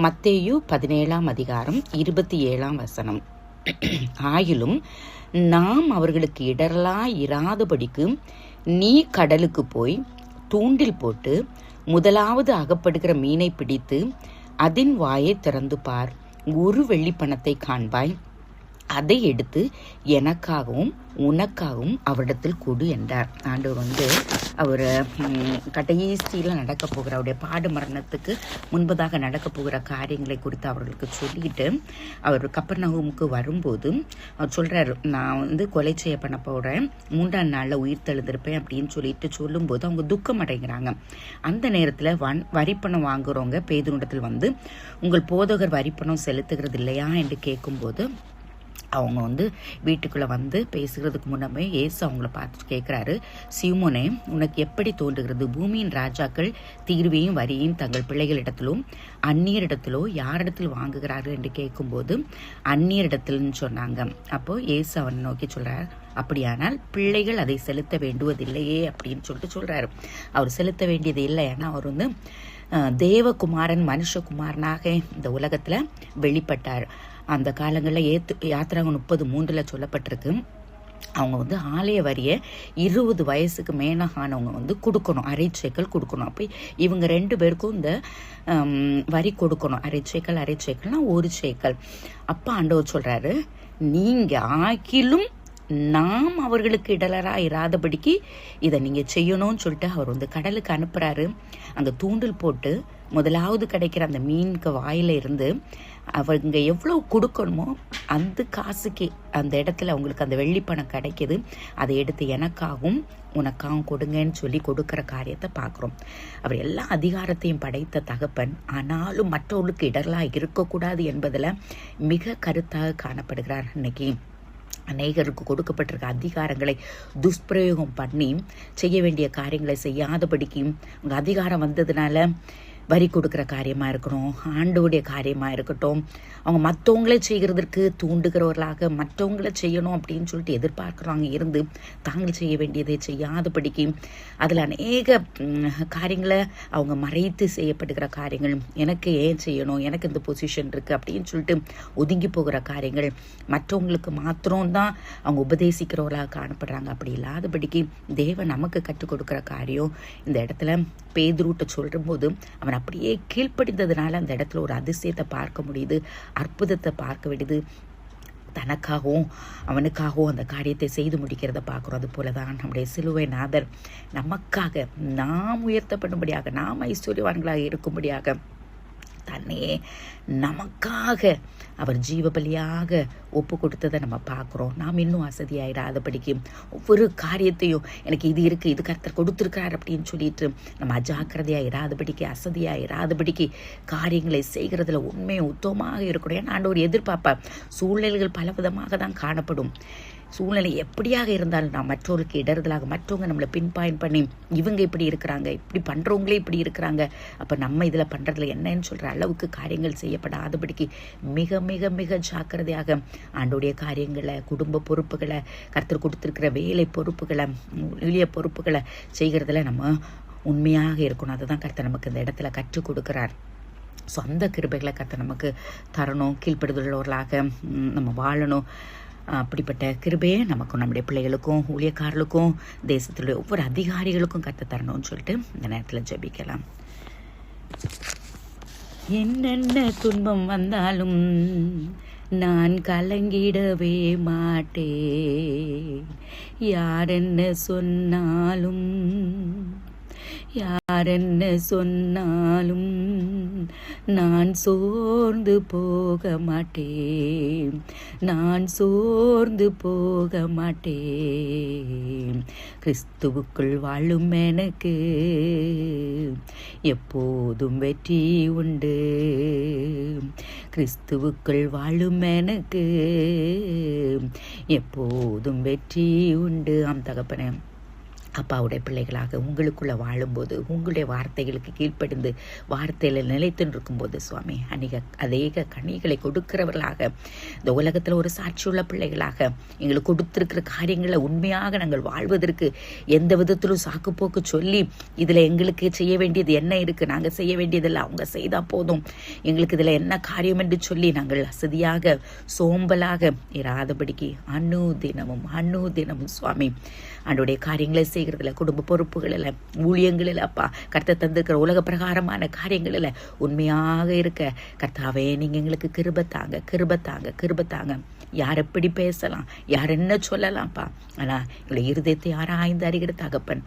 மத்தேயு 17ஆம் அதிகாரம் 27ஆம் வசனம். ஆயிலும் நாம் அவர்களுக்கு இடரலாய் இராதபடிக்கு நீ கடலுக்கு போய் தூண்டில் போட்டு முதலாவது அகப்படுகிற மீனை பிடித்து அதன் வாயை திறந்து பார். ஒரு வெள்ளிப்பணத்தை காண்பாய். அதை எடுத்து எனக்காகவும் உனக்காகவும் அவரிடத்தில் கொடு என்றார். ஆண்டவர் அவர் கடைசியில் நடக்க போகிற அவருடைய பாடு மரணத்துக்கு முன்பதாக நடக்க போகிற காரியங்களை குறித்து அவர்களுக்கு சொல்லிட்டு அவர் கப்பர்நகூமுக்கு வரும்போது அவர் சொல்கிறார், நான் கொலை செய்ய பண்ண போகிறேன், 3ஆம் நாளில் உயிர் தெழுந்திருப்பேன் அப்படின்னு சொல்லும்போது அவங்க துக்கம் அடைகிறாங்க. அந்த நேரத்தில் வரிப்பணம் வாங்குறவங்க பேதுருவிடத்தில் உங்கள் போதகர் வரிப்பணம் செலுத்துகிறது இல்லையா என்று கேட்கும்போது அவங்க வீட்டுக்குள்ளே பேசுகிறதுக்கு முன்னமே இயேசு அவங்கள பார்த்து கேட்குறாரு, சீமோனே, உனக்கு எப்படி தோன்றுகிறது? பூமியின் ராஜாக்கள் தீர்வையும் வரியையும் தங்கள் பிள்ளைகளிடத்திலும் அந்நியரிடத்திலோ யாரிடத்தில் வாங்குகிறார்கள் என்று கேட்கும்போது அந்நியரிடத்தில்னு சொன்னாங்க. அப்போது இயேசு அவனை நோக்கி சொல்கிறார், அப்படியானால் பிள்ளைகள் அதை செலுத்த வேண்டுவதில்லையே அப்படின்னு சொல்கிறாரு. அவர் செலுத்த வேண்டியது இல்லை, ஏன்னா அவர் தேவகுமாரன் மனுஷகுமாரனாக இந்த உலகத்தில் வெளிப்பட்டார். அந்த காலங்களில் யாத்திராகம் 33 சொல்லப்பட்டிருக்கு. அவங்க ஆலய வரியை 20 வயசுக்கு மேலானவங்க கொடுக்கணும், அரை சேக்கல் கொடுக்கணும். அப்போ இவங்க 2 பேருக்கும் இந்த வரி கொடுக்கணும். அரை சேக்கல்னா 1 சேக்கல். அப்போ ஆண்டவர் சொல்கிறாரு, நீங்கள் ஆக்கிலும் நாம் அவர்களுக்கு இடலராக இராதபடிக்கு இதை நீங்கள் செய்யணும்னு சொல்லிட்டு அவர் கடலுக்கு அனுப்புகிறாரு. அங்கே தூண்டில் போட்டு முதலாவது கிடைக்கிற அந்த மீனுக்கு வாயில இருந்து அவங்க எவ்வளோ கொடுக்கணுமோ அந்த காசுக்கு அந்த இடத்துல அவங்களுக்கு அந்த வெள்ளிப்பணம் கிடைக்கிது. அதை எடுத்து எனக்காகவும் உனக்காகவும் கொடுங்கன்னு சொல்லி கொடுக்குற காரியத்தை பார்க்குறோம். அவர் எல்லா அதிகாரத்தையும் படைத்த தகப்பன், ஆனாலும் மற்றவர்களுக்கு இடரலாக இருக்கக்கூடாது என்பதில் மிக கருத்தாக காணப்படுகிறார். இன்னைக்கு அநேகருக்கு கொடுக்கப்பட்டிருக்க அதிகாரங்களை துஷ்பிரயோகம் பண்ணி செய்ய வேண்டிய காரியங்களை செய்யாதபடிக்கு உங்கள் அதிகாரம் வந்ததுனால வரி கொடுக்குற காரியமாக இருக்கணும், ஆண்டோடைய காரியமாக இருக்கட்டும், அவங்க மற்றவங்களே செய்கிறதுக்கு தூண்டுகிறவர்களாக மற்றவங்கள செய்யணும் அப்படின்னு சொல்லிட்டு எதிர்பார்க்குறாங்க இருந்து தாங்கள் செய்ய வேண்டியதை செய்யாதபடிக்கு அதில் அநேக காரியங்களை அவங்க மறைத்து செய்யப்படுகிற காரியங்கள், எனக்கு ஏன் செய்யணும், எனக்கு இந்த பொசிஷன் இருக்குது அப்படின்னு சொல்லிட்டு ஒதுங்கி போகிற காரியங்கள், மற்றவங்களுக்கு மாத்திரம்தான் அவங்க உபதேசிக்கிறவர்களாக காணப்படுறாங்க. அப்படி இல்லாதபடிக்கு தேவன் நமக்கு கற்றுக் கொடுக்குற காரியம் இந்த இடத்துல பேதுருட்ட சொல்லும்போது அவன் அப்படியே கீழ்ப்படிந்ததுனால அந்த இடத்துல ஒரு அதிசயத்தை பார்க்க முடியுது, அற்புதத்தை பார்க்க விடுது. தனக்காகவும் அவனுக்காகவும் அந்த காரியத்தை செய்து முடிக்கிறத பார்க்குறோம். அது போல தான் நம்முடைய சிலுவை நாதர் நமக்காக நாம் உயர்த்தப்படும்படியாக, நாம் ஐஸ்வர்யவான்களாக இருக்கும்படியாக தன்னையே நமக்காக அவர் ஜீவபலியாக ஒப்பு கொடுத்ததை நம்ம பார்க்குறோம். நாம் இன்னும் அசதியாயிடாதபடிக்கு ஒவ்வொரு காரியத்தையும் எனக்கு இது இருக்குது, இது கர்த்தர் கொடுத்துருக்கார் அப்படின்னு சொல்லிட்டு நம்ம அஜாக்கிரதையாக இராதபடிக்கு, அசதியாக இராதபடிக்கு காரியங்களை செய்கிறதுல உண்மையும் உத்தமமாக இருக்கணும். ஏன்னா ஆண்டவர் எதிர்பார்ப்பார். சூழ்நிலைகள் பலவிதமாக தான் காணப்படும். சூழ்நிலை எப்படியாக இருந்தாலும் நாம் மற்றவர்களுக்கு இடறுதலாக, மற்றவங்க நம்மளை பின்பாயின் பண்ணி இவங்க இப்படி இருக்கிறாங்க, இப்படி பண்ணுறவங்களே இப்படி இருக்கிறாங்க, அப்போ நம்ம இதில் பண்ணுறதுல என்னன்னு சொல்கிற அளவுக்கு காரியங்கள் செய்யப்படாதபடிக்கு மிக மிக மிக ஜாக்கிரதையாக ஆண்டோடைய காரியங்களை, குடும்ப பொறுப்புகளை, கர்த்தர் கொடுத்துருக்கிற வேலை பொறுப்புகளை, எளிய பொறுப்புகளை செய்கிறதுல நம்ம உண்மையாக இருக்கணும். அதுதான் கர்த்தர் நமக்கு இந்த இடத்துல கற்றுக் கொடுக்குறார். ஸோ அந்த கிருபைகளை கர்த்தர் நமக்கு தரணும். கீழ்ப்படுதலோர்களாக நம்ம வாழணும். அப்படிப்பட்ட கிருபையை நமக்கும் நம்முடைய பிள்ளைகளுக்கும் ஊழியக்காரர்களுக்கும் தேசத்துடைய ஒவ்வொரு அதிகாரிகளுக்கும் கற்றுத் தரணும்னு சொல்லிட்டு இந்த நேரத்தில் ஜெபிக்கலாம். என்னென்ன துன்பம் வந்தாலும் நான் கலங்கிடவே மாட்டேன். யார் என்ன சொன்னாலும் நான் சோர்ந்து போக மாட்டேன். கிறிஸ்துவுக்குள் வாழும் எனக்கு எப்போதும் வெற்றி உண்டு. கிறிஸ்துவுக்குள் வாழும் எனக்கு எப்போதும் வெற்றி உண்டு. ஆம் தகப்பனே, அப்பாவுடைய பிள்ளைகளாக உங்களுக்குள்ளே வாழும்போது, உங்களுடைய வார்த்தைகளுக்கு கீழ்ப்படிந்து வார்த்தையில் நிலைத்து இருக்கும்போது சுவாமி, அநேக கனிகளை கொடுக்கிறவர்களாக இந்த உலகத்தில் ஒரு சாட்சியுள்ள பிள்ளைகளாக எங்களுக்கு கொடுத்திருக்கிற காரியங்களை உண்மையாக நாங்கள் வாழ்வதற்கு எந்த விதத்திலும் சாக்குப்போக்கு சொல்லி இதில் எங்களுக்கு செய்ய வேண்டியது என்ன இருக்குது, நாங்கள் செய்ய வேண்டியதில்லை, அவங்க செய்தால் போதும், எங்களுக்கு இதில் என்ன காரியம் என்று சொல்லி நாங்கள் அசதியாக சோம்பலாக இராதபடிக்கு அனுதினமும் சுவாமி ஆண்டோடைய காரியங்களை செய்கிறதுல, குடும்ப பொறுப்புகளில், ஊழியங்களில், அப்பா கர்த்தர் தந்திருக்கிற உலக பிரகாரமான காரியங்களில் உண்மையாக இருக்க கர்த்தாவே நீங்கள் எங்களுக்கு கிருபத்தாங்க. யார் எப்படி பேசலாம், யார் என்ன சொல்லலாம்ப்பா, ஆனால் எங்களை இருதயத்தை ஆராய்ந்து அறிகிற தகப்பன்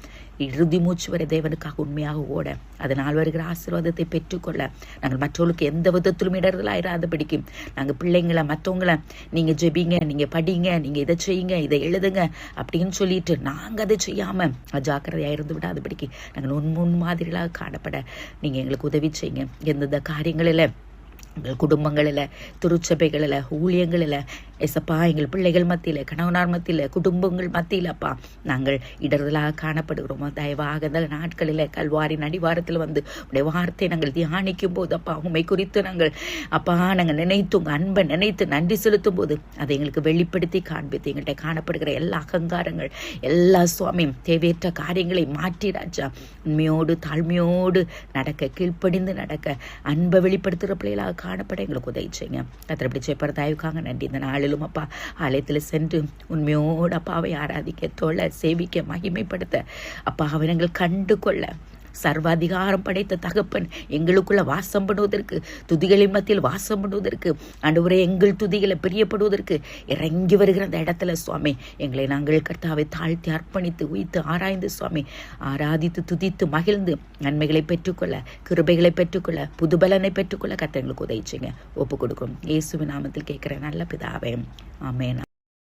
இறுதி மூச்சு வரை தேவனுக்காக உண்மையாக ஓட, அதனால் வருகிற ஆசீர்வாதத்தை பெற்றுக்கொள்ள நாங்கள் மற்றவர்களுக்கு எந்த விதத்திலும் இடர்களாயிராதபடிக்கும் நாங்கள் பிள்ளைங்களை மற்றவங்கள நீங்கள் ஜெபிங்க, நீங்கள் படிங்க, நீங்கள் இதை செய்யுங்க, இதை எழுதுங்க அப்படின்னு சொல்லிட்டு நாங்கள் அதை செய்யாமல் அஜாக்கிரதையாக இருந்து விடாதபடிக்கு நாங்கள் முன்மாதிரிகளாக காணப்பட நீங்கள் எங்களுக்கு உதவி செய்யுங்க. எந்தெந்த காரியங்களில் எங்கள் குடும்பங்களில், திருச்சபைகளில், ஊழியங்களில் எசப்பா எங்கள் பிள்ளைகள் மத்தியில், கணவனார் மத்தியில், குடும்பங்கள் மத்தியில் அப்பா நாங்கள் இடர்களாக காணப்படுகிறோம். தயவாக இந்த நாட்களில் கல்வாரின் அடிவாரத்தில் வந்து உடைய வார்த்தையை நாங்கள் தியானிக்கும் போது அப்பா உண்மை குறித்து நாங்கள் நாங்கள் நினைத்து உங்கள் அன்பை நினைத்து நன்றி செலுத்தும் போது அதை எங்களுக்கு வெளிப்படுத்தி காண்பித்து எங்கள்கிட்ட காணப்படுகிற எல்லா அகங்காரங்கள், எல்லா சுவாமியும் தேவையற்ற காரியங்களை மாற்றி ராஜா உண்மையோடு தாழ்மையோடு நடக்க, கீழ்ப்படிந்து நடக்க, அன்பை வெளிப்படுத்துகிற பிள்ளைகளாக காணப்பட எங்களுக்கு உதவி செய்யுங்க. கத்திரப்படி செய்யப்படுற தயவுக்காக நன்றி. இந்த நாளிலும் அப்பா ஆலயத்தில் சென்று உண்மையோடு அப்பாவை ஆராதிக்க, தொழ, சேவிக்க, மகிமைப்படுத்த அப்பாவை நாங்கள் கண்டு கொள்ள சர்வாதிகாரம் படைத்த தகப்பன் எங்களுக்குள்ள வாசம் பண்ணுவதற்கு, துதிகளின் மத்தியில் வாசம் பண்ணுவதற்கு, ஆண்டவரே எங்கள் துதிகளை பிரியப்படுவதற்கு இறங்கி வருகிற அந்த இடத்துல சுவாமி எங்களை நாங்கள் கர்த்தாவை தாழ்த்தி அர்ப்பணித்து உயித்து ஆராய்ந்து சுவாமி ஆராதித்து துதித்து மகிழ்ந்து நன்மைகளை பெற்றுக்கொள்ள, கிருபைகளை பெற்றுக்கொள்ள, புதுபலனை பெற்றுக்கொள்ள கர்த்தர் எங்களுக்கு உதவி செய்யுங்க. ஒப்பு கொடுக்கும் இயேசுவின் நாமத்தில் கேட்கிற நல்ல பிதாவே, ஆமென்.